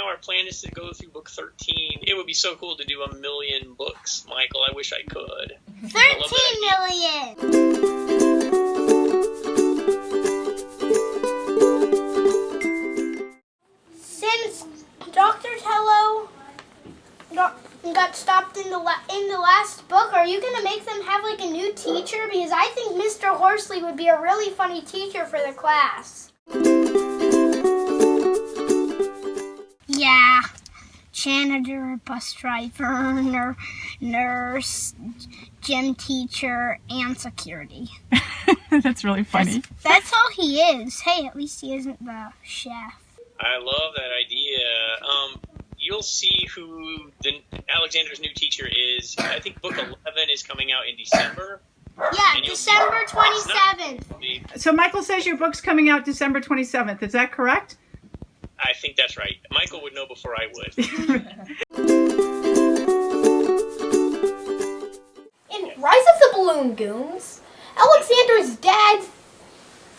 now our plan is to go through book 13. It would be so cool to do 1 million books, Michael. I wish I could. 13 million! Since Dr. Tello got stopped in the last book, are you going to make them have like a new teacher? Because I think Mr. Horsley would be a really funny teacher for the class. Yeah, janitor, bus driver, nurse, gym teacher, and security. That's really funny. That's all he is. Hey, at least he isn't the chef. I love that idea. You'll see who Alexander's new teacher is. I think book 11 is coming out in December. Yeah, December 27th. So Michael says your book's coming out December 27th. Is that correct? I think that's right. Michael would know before I would. In Rise of the Balloon Goons, Alexander's dad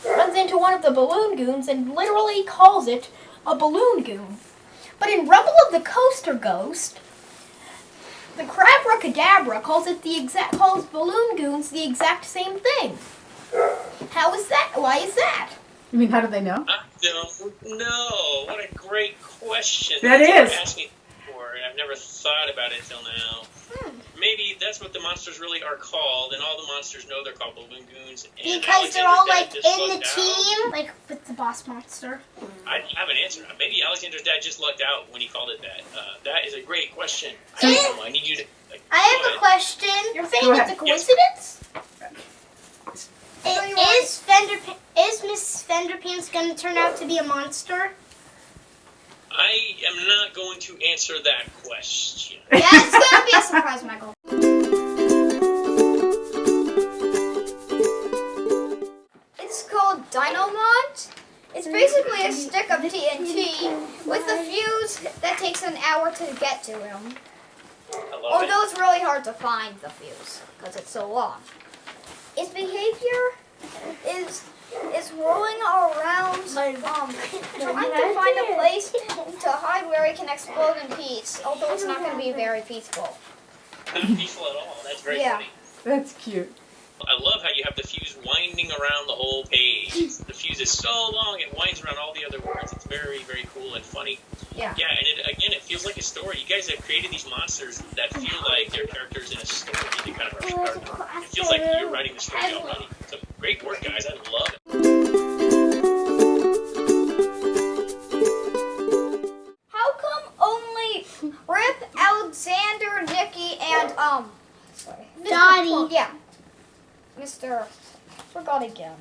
runs into one of the balloon goons and literally calls it a balloon goon. But in Rumble of the Coaster Ghost, the Crabra-Cadabra calls balloon goons the exact same thing. How is that? Why is that? You mean, how do they know? I don't know. What a great question. That is. Never asked me before, and I've never thought about it till now. Maybe that's what the monsters really are called, and all the monsters know they're called balloon goons. And because they're all like in the team, like with the boss monster. I have an answer. Maybe Alexander's dad just lucked out when he called it that. That is a great question. So I need you to. I have a question. You're saying it's a coincidence? Is Miss Fenderpants going to turn out to be a monster? I am not going to answer that question. Yeah, it's going to be a surprise, Michael. It's called Dynamont. It's basically a stick of TNT with a fuse that takes an hour to get to him. Although it's really hard to find the fuse because it's so long. Its behavior is rolling around, trying to find a place to hide where it can explode in peace. Although it's not going to be very peaceful. Not peaceful at all. That's very funny. That's cute. I love how you have the fuse winding around the whole page. The fuse is so long, it winds around all the other words. It's very, very cool and funny. Yeah. Yeah, and it feels like a story. You guys have created these monsters that feel like they're characters in a story. They kind of are. It feels like you're writing the story already. So great work, guys. I love it. How come only Rip, Alexander, Nikki, and Dottie. Yeah. Forgot again.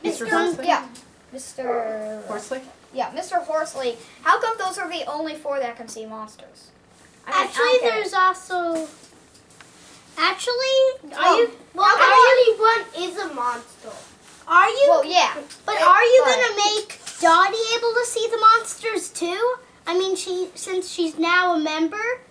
Mr. Horsley? Yeah. Mr. Horsley? Yeah, Mr. Horsley. How come those are the only 4 that can see monsters? There's also... only one is a monster. Are you? Well, yeah. But are you going to make Dottie able to see the monsters too? I mean, since she's now a member?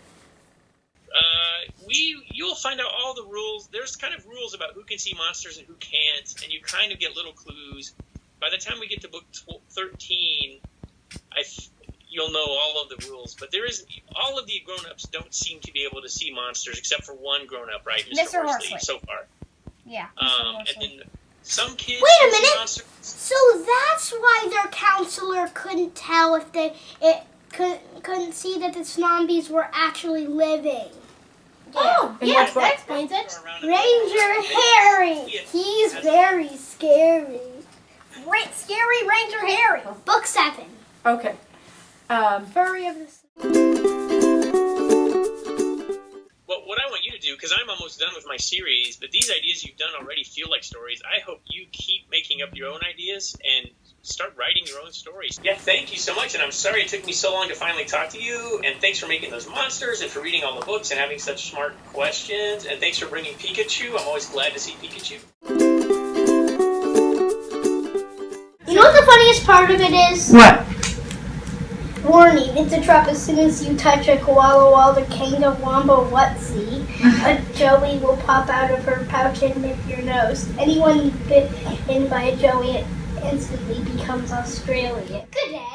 You'll find out all the rules. There's kind of rules about who can see monsters and who can't, and you kind of get little clues. By the time we get to book 13, you'll know all of the rules. But all of the grown-ups don't seem to be able to see monsters, except for one grown-up, right? Mr. Horsley, so far. Yeah. And then some kids. Wait a minute. So that's why their counselor couldn't tell if couldn't see that the zombies were actually living. Oh, yes, that explains it. Ranger Harry. He's very scary. Great, scary Ranger Harry. Book 7. Okay. Furry of the... Well, what I want you to do, because I'm almost done with my series, but these ideas you've done already feel like stories. I hope you keep making up your own ideas and start writing your own stories. Yeah, thank you so much, and I'm sorry it took me so long to finally talk to you, and thanks for making those monsters, and for reading all the books and having such smart questions, and thanks for bringing Pikachu. I'm always glad to see Pikachu. You know what the funniest part of it is? What? Warning, it's a trap as soon as you touch a koala walla kanga wamba whatsy. A joey will pop out of her pouch and nip your nose. Anyone bitten by a joey instantly becomes Australian. Good day.